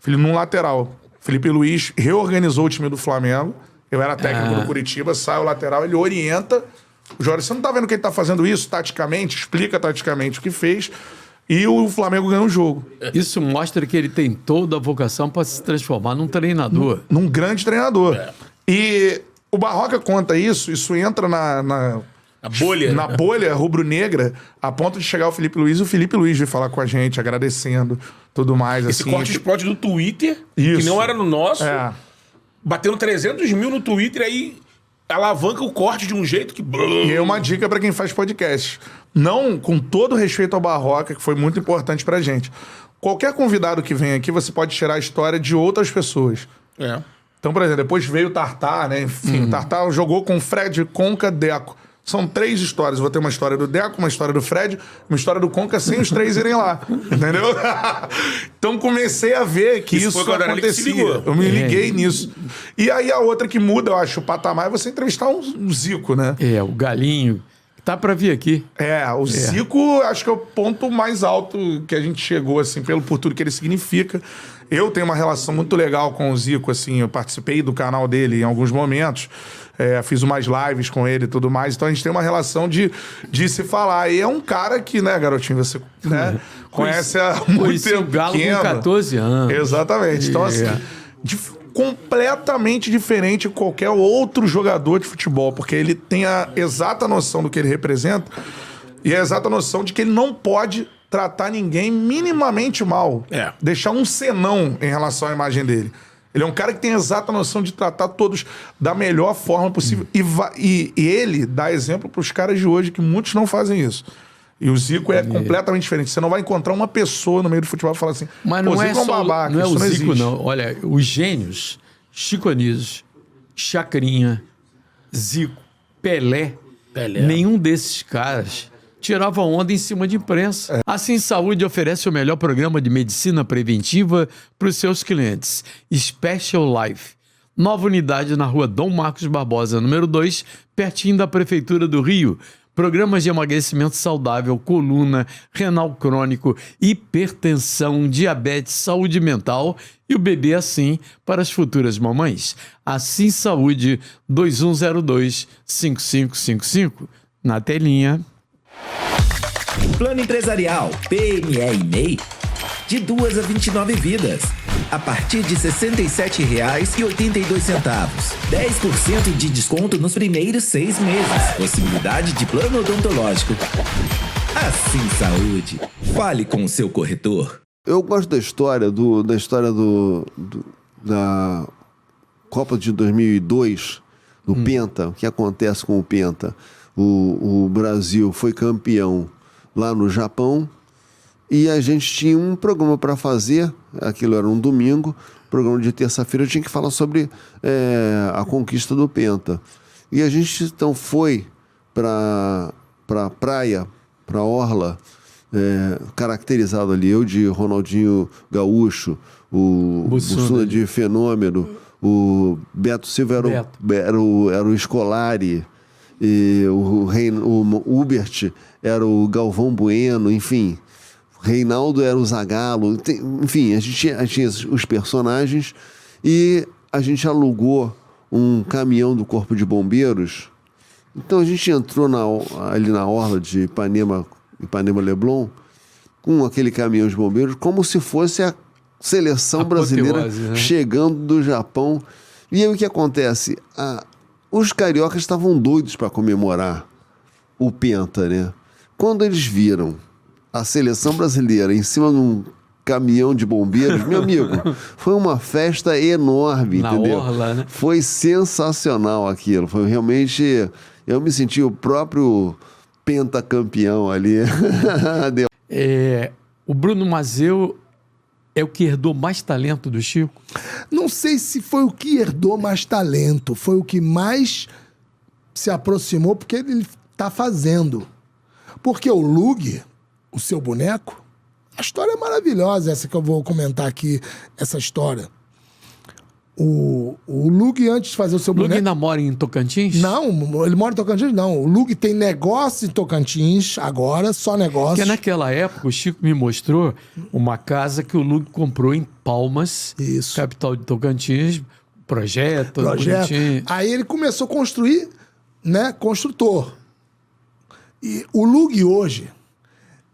Num lateral. Felipe Luiz reorganizou o time do Flamengo. Eu era técnico do Curitiba, sai o lateral, ele orienta. O Jorge, você não tá vendo que ele tá fazendo isso taticamente? Explica taticamente o que fez. E o Flamengo ganhou o jogo. Isso mostra que ele tem toda a vocação para se transformar num treinador. Num grande treinador. E o Barroca conta isso entra na bolha. Na bolha rubro-negra, a ponto de chegar o Felipe Luiz, e o Felipe Luiz veio falar com a gente, agradecendo, tudo mais. Esse assim. corte explode do Twitter, que não era no nosso. Batendo 300 mil no Twitter, aí alavanca o corte de um jeito que... E é uma dica pra quem faz podcast. Não, com todo respeito ao Barroca, que foi muito importante pra gente. Qualquer convidado que vem aqui, você pode tirar a história de outras pessoas. Então, por exemplo, depois veio o Tartar, né? Enfim, o Tartar jogou com Fred, Conca, Deco. São 3 histórias. Eu vou ter uma história do Deco, uma história do Fred, uma história do Conca, sem os 3 irem lá. Entendeu? Então comecei a ver que isso acontecia. Eu me liguei nisso. E aí a outra que muda, eu acho, o patamar é você entrevistar um Zico, né? O Galinho. Tá pra vir aqui. O Zico, acho que é o ponto mais alto que a gente chegou, assim, por tudo que ele significa. Eu tenho uma relação muito legal com o Zico, assim, eu participei do canal dele em alguns momentos, fiz umas lives com ele e tudo mais, então a gente tem uma relação de se falar. E é um cara que, né, garotinho, você conhece há muito tempo. O Galo com 14 anos. Exatamente. Então, assim, completamente diferente de qualquer outro jogador de futebol, porque ele tem a exata noção do que ele representa e a exata noção de que ele não pode tratar ninguém minimamente mal. Deixar um senão em relação à imagem dele. Ele é um cara que tem a exata noção de tratar todos da melhor forma possível. E ele dá exemplo para os caras de hoje, que muitos não fazem isso. E o Zico é completamente diferente. Você não vai encontrar uma pessoa no meio do futebol e falar assim, mas não é Zico só, babaca, não é o Zico, existe. não. Olha, os gênios, Chico Anísio, Chacrinha, Zico, Pelé, nenhum desses caras tirava onda em cima de imprensa. Assim Saúde oferece o melhor programa de medicina preventiva para os seus clientes. Special Life. Nova unidade na rua Dom Marcos Barbosa, número 2, pertinho da Prefeitura do Rio. Programas de emagrecimento saudável, coluna, renal crônico, hipertensão, diabetes, saúde mental e o bebê assim para as futuras mamães. Assim Saúde 2102-5555. Na telinha. Plano Empresarial PME e MEI de 2 a 29 vidas. A partir de R$ 67,82. 10% de desconto nos primeiros 6 meses. Possibilidade de plano odontológico. Assim Saúde. Fale com o seu corretor. Eu gosto da história da Copa de 2002, do Penta. O que acontece com o Penta? O Brasil foi campeão lá no Japão e a gente tinha um programa para fazer, aquilo era um domingo, programa de terça-feira, eu tinha que falar sobre a conquista do Penta. E a gente então foi para a praia, para a orla, caracterizado ali, eu de Ronaldinho Gaúcho, o Bussunda de Fenômeno, o Beto Silva era o Scolari, e o Hubert era o Galvão Bueno, enfim, Reinaldo era o Zagallo, enfim, a gente tinha os personagens e a gente alugou um caminhão do Corpo de Bombeiros. Então a gente entrou ali na orla de Ipanema Leblon com aquele caminhão de bombeiros como se fosse a seleção brasileira, né? Chegando do Japão. E aí o que acontece? Os cariocas estavam doidos para comemorar o Penta, né? Quando eles viram a seleção brasileira em cima de um caminhão de bombeiros, meu amigo, foi uma festa enorme, entendeu? Orla, né? Foi sensacional aquilo. Foi realmente... Eu me senti o próprio pentacampeão ali. O Bruno Mazeu é o que herdou mais talento do Chico? Não sei se foi o que herdou mais talento, foi o que mais se aproximou, porque ele está fazendo. Porque o Lug, o seu boneco, a história é maravilhosa, essa que eu vou comentar aqui, essa história. O Lug, antes de fazer o seu boneco... Lug ainda mora em Tocantins? Não, ele mora em Tocantins, não. O Lug tem negócio em Tocantins agora, só negócio. Porque naquela época o Chico me mostrou uma casa que o Lug comprou em Palmas, capital de Tocantins, projeto. Bonitinho. Aí ele começou a construir, né, construtor. E o Lug hoje,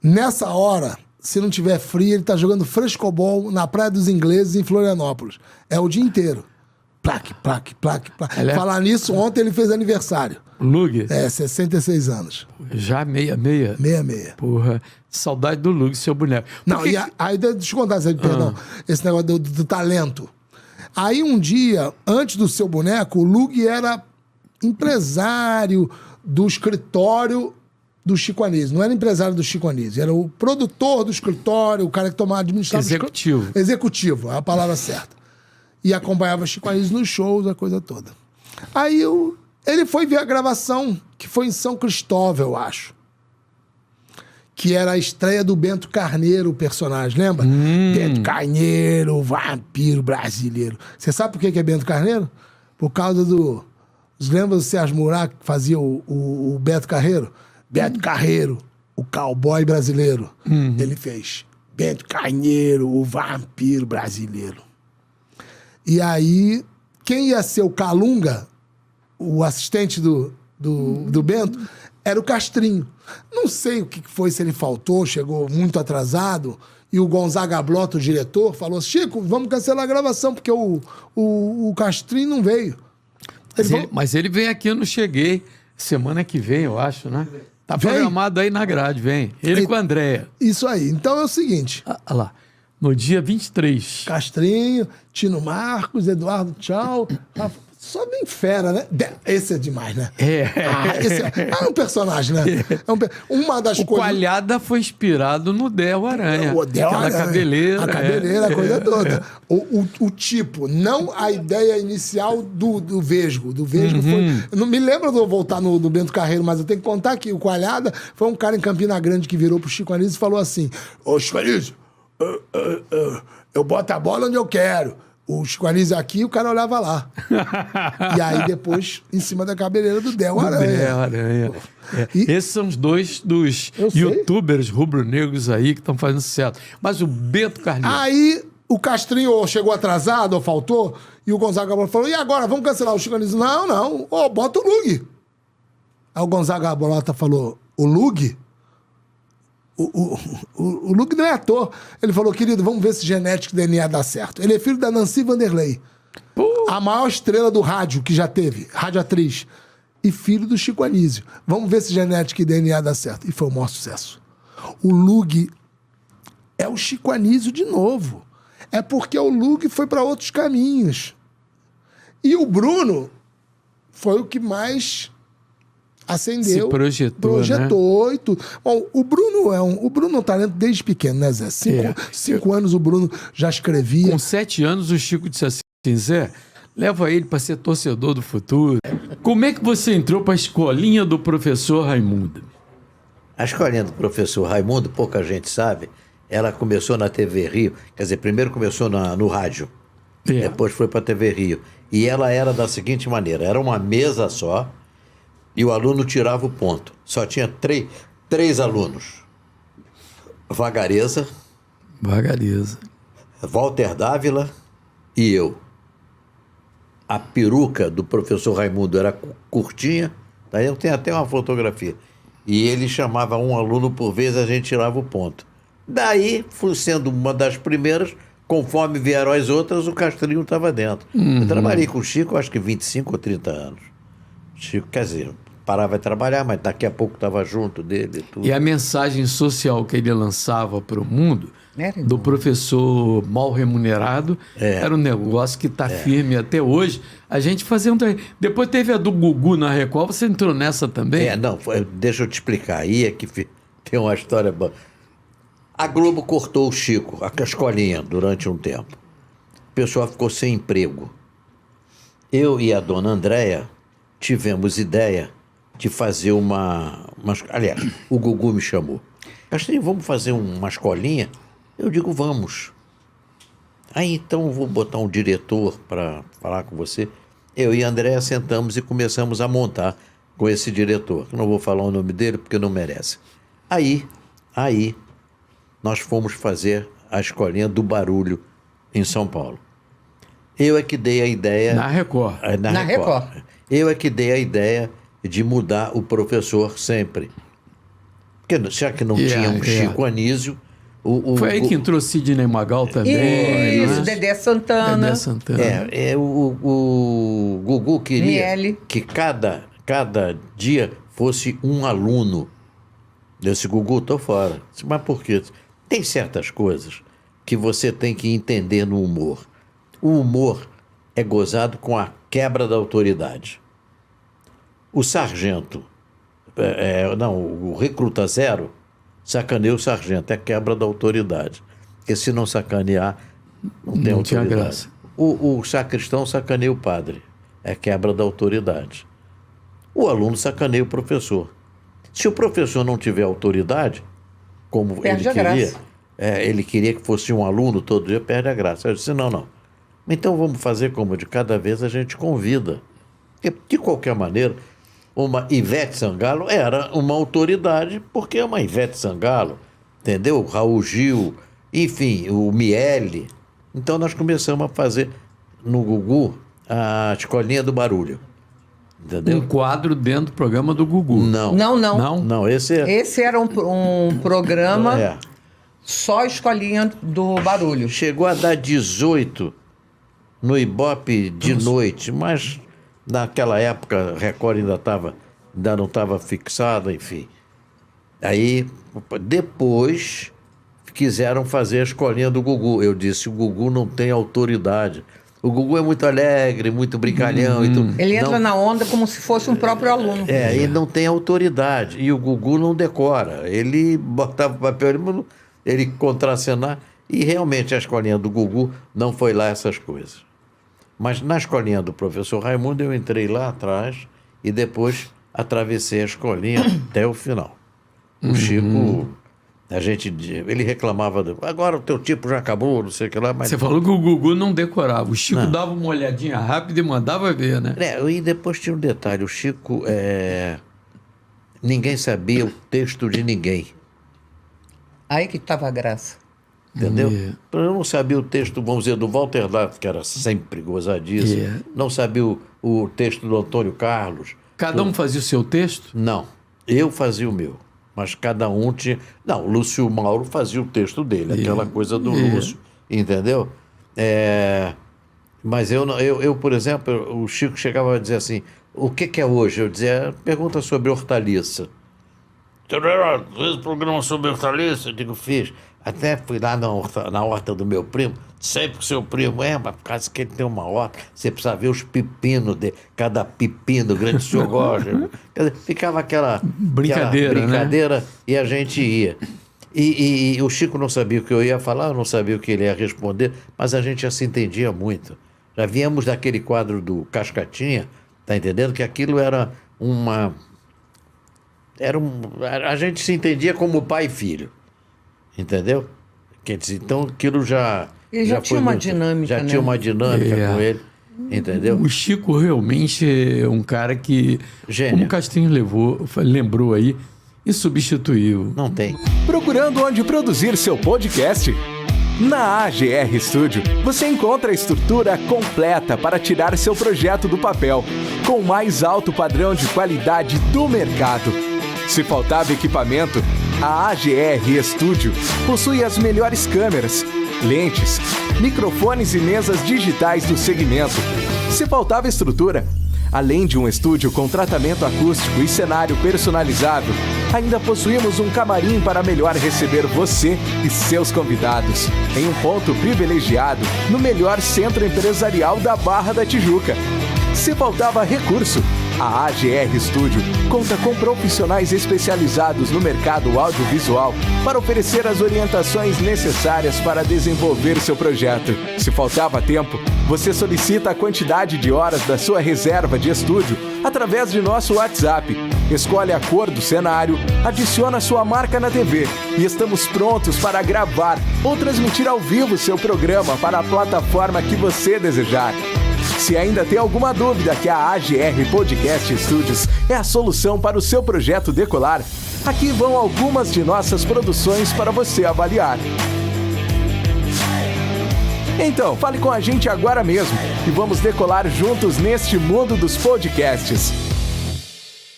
nessa hora... Se não tiver frio, ele tá jogando frescobol na Praia dos Ingleses, em Florianópolis. É o dia inteiro. Plaque. Falar nisso, ontem ele fez aniversário. Lug? 66 anos. Já 66. Porra, saudade do Lug, seu boneco. Não, e aí deixa eu contar, perdão, esse negócio do talento. Aí um dia, antes do seu boneco, o Lug era empresário do escritório do Chico Anísio. Não era empresário do Chico Anísio, era o produtor do escritório, o cara que tomava administração. Executivo, é a palavra certa. E acompanhava Chico Anísio nos shows, a coisa toda. Aí ele foi ver a gravação, que foi em São Cristóvão, eu acho. Que era a estreia do Bento Carneiro, o personagem, lembra? Bento Carneiro, o vampiro brasileiro. Você sabe por que é Bento Carneiro? Por causa do... Lembra do Sérgio Murat, que fazia o Beto Carreiro? Beto Carreiro, o cowboy brasileiro. Ele fez Beto Carneiro, o vampiro brasileiro. E aí, quem ia ser o Calunga, o assistente do Bento, era o Castrinho. Não sei o que foi, se ele faltou, chegou muito atrasado, e o Gonzaga Blota, o diretor, falou: Chico, vamos cancelar a gravação, porque o Castrinho não veio. Mas ele vem aqui, eu não cheguei. Semana que vem, eu acho, né? Tá programado aí na grade, vem. Ele com a Andréia. Isso aí. Então é o seguinte. Olha lá. No dia 23. Castrinho, Tino Marcos, Eduardo Tchau. Só bem fera, né? Esse é demais, né? Esse é um personagem, né? Uma das coisas... O Coalhada foi inspirado no Del Aranha. O Del Aranha. Cabeleira. A cabeleira, a coisa toda. O tipo, não a ideia inicial do Vesgo. Do Vesgo foi... Eu não me lembro de eu voltar no Bento Carreiro, mas eu tenho que contar que o Coalhada foi um cara em Campina Grande que virou pro Chico Anísio e falou assim: Ô, Chico Anísio, eu boto a bola onde eu quero. O Chico Anísio aqui, o cara olhava lá. E aí depois, em cima da cabeleira do Del Aranha. Del Aranha. Esses são os dois dos youtubers rubro-negros aí que estão fazendo sucesso. Mas o Bento Carneiro... Aí o Castrinho chegou atrasado ou faltou, e o Gonzaga falou: e agora, vamos cancelar? O Chico Anísio: não. Bota o Lug. Aí o Gonzaga Bolota falou: o Lug? O Lug não é ator. Ele falou: querido, vamos ver se genética e DNA dá certo. Ele é filho da Nancy Vanderlei, a maior estrela do rádio que já teve, radioatriz, e filho do Chico Anísio. Vamos ver se genética e DNA dá certo. E foi o maior sucesso. O Lug é o Chico Anísio de novo. É porque o Lug foi para outros caminhos. E o Bruno foi o que mais... acendeu, se projetou, né? E tudo. Bom, o Bruno é um talento desde pequeno, né, Zé? Cinco anos o Bruno já escrevia. Com 7 anos o Chico disse assim: Zé, leva ele para ser torcedor do futuro. Como é que você entrou para a escolinha do professor Raimundo? A escolinha do professor Raimundo, pouca gente sabe, ela começou na TV Rio. Quer dizer, primeiro começou no rádio, depois foi para a TV Rio. E ela era da seguinte maneira: era uma mesa só, e o aluno tirava o ponto. Só tinha três alunos. Vagareza, Walter Dávila e eu. A peruca do professor Raimundo era curtinha, daí eu tenho até uma fotografia. E ele chamava um aluno por vez, a gente tirava o ponto. Daí, fui sendo uma das primeiras, conforme vieram as outras, o Castrinho estava dentro. Eu trabalhei com o Chico, acho que 25 ou 30 anos. Chico, quer dizer, parava de trabalhar, mas daqui a pouco estava junto dele e tudo. E a mensagem social que ele lançava para o mundo, do professor mal remunerado, era um negócio que está firme até hoje. A gente fazia Depois teve a do Gugu na Record, você entrou nessa também? Deixa eu te explicar. Aí é que tem uma história boa. A Globo cortou o Chico, a escolinha, durante um tempo. O pessoal ficou sem emprego. Eu e a dona Andréia tivemos ideia de fazer aliás, o Gugu me chamou. Castrinho, vamos fazer uma escolinha? Eu digo, vamos. Aí então eu vou botar um diretor para falar com você. Eu e a Andréia sentamos e começamos a montar com esse diretor. Não vou falar o nome dele porque não merece. Aí nós fomos fazer a escolinha do Barulho em São Paulo. Eu é que dei a ideia... Na Record. Na Record. Eu é que dei a ideia de mudar o sempre. Porque já que não tinha um Chico Anísio... Foi aí que entrou Sidney Magal também. Isso, Dedé Santana. O Gugu queria que cada dia fosse um aluno. Eu disse: Gugu, tô fora. Disse: mas por quê? Tem certas coisas que você tem que entender no humor. O humor é gozado com a quebra da autoridade. O sargento, o recruta zero, sacaneia o sargento, é quebra da autoridade. Porque se não sacanear, não tem autoridade. Graça. O sacristão sacaneia o padre, é quebra da autoridade. O aluno sacaneia o professor. Se o professor não tiver autoridade, como ele queria, ele queria que fosse um aluno todo dia, perde a graça. Eu disse: não. Então vamos fazer como de cada vez a gente convida. Porque, de qualquer maneira, uma Ivete Sangalo era uma autoridade, porque é uma Ivete Sangalo, entendeu? Raul Gil, enfim, o Miele. Então nós começamos a fazer no Gugu a Escolinha do Barulho. Entendeu? Um quadro dentro do programa do Gugu. Não. Não, esse era um programa só Escolinha do Barulho. Chegou a dar 18 no Ibope de noite, mas naquela época a Record ainda não estava fixada, enfim. Aí, depois, quiseram fazer a Escolinha do Gugu. Eu disse, o Gugu não tem autoridade. O Gugu é muito alegre, muito brincalhão. E tudo. Ele entra na onda como se fosse um próprio aluno. Ele não tem autoridade. E o Gugu não decora. Ele botava o papel, ele contracenar. E realmente a Escolinha do Gugu não foi lá essas coisas. Mas na Escolinha do professor Raimundo eu entrei lá atrás e depois atravessei a escolinha até o final. O Chico, ele reclamava, agora o teu tipo já acabou, não sei o que lá. Mas... Você falou que o Gugu não decorava. O Chico dava uma olhadinha rápida e mandava ver, né? E depois tinha um detalhe, o Chico, ninguém sabia o texto de ninguém. Aí que estava a graça. Entendeu? Eu não sabia o texto, vamos dizer, do Walter Dato, que era sempre gozadíssimo. Não sabia o texto do Antônio Carlos. Cada um fazia o seu texto? Não, eu fazia o meu. Mas cada um tinha... Não, o Lúcio Mauro fazia o texto dele, aquela coisa do Lúcio, entendeu? Mas eu, por exemplo, o Chico chegava a dizer assim, o que é hoje? Eu dizia, pergunta sobre hortaliça. Fez programa sobre hortaliça? Eu digo, fiz. Até fui lá na horta do meu primo, sempre o seu primo, mas por causa que ele tem uma horta, você precisa ver os pepinos cada pepino grande o senhor gosta. Ficava aquela brincadeira, né? E a gente ia. E o Chico não sabia o que eu ia falar, eu não sabia o que ele ia responder, mas a gente já se entendia muito. Já viemos daquele quadro do Cascatinha, tá entendendo? Que aquilo era uma... a gente se entendia como pai e filho. Entendeu? Quer dizer, então aquilo já... Ele já tinha uma dinâmica, já tinha uma dinâmica com ele, entendeu? O Chico realmente é um cara que, gênio, como o Castrinho lembrou aí, e substituiu. Não tem. Procurando onde produzir seu podcast? Na AGR Studio, você encontra a estrutura completa para tirar seu projeto do papel, com o mais alto padrão de qualidade do mercado. Se faltava equipamento, a AGR Studio possui as melhores câmeras, lentes, microfones e mesas digitais do segmento. Se faltava estrutura, além de um estúdio com tratamento acústico e cenário personalizável, ainda possuímos um camarim para melhor receber você e seus convidados, em um ponto privilegiado no melhor centro empresarial da Barra da Tijuca. Se faltava recurso, a AGR Studio conta com profissionais especializados no mercado audiovisual para oferecer as orientações necessárias para desenvolver seu projeto. Se faltava tempo, você solicita a quantidade de horas da sua reserva de estúdio através de nosso WhatsApp. Escolhe a cor do cenário, adiciona sua marca na TV e estamos prontos para gravar ou transmitir ao vivo seu programa para a plataforma que você desejar. Se ainda tem alguma dúvida que a AGR Podcast Studios é a solução para o seu projeto decolar, aqui vão algumas de nossas produções para você avaliar. Então, fale com a gente agora mesmo e vamos decolar juntos neste mundo dos podcasts.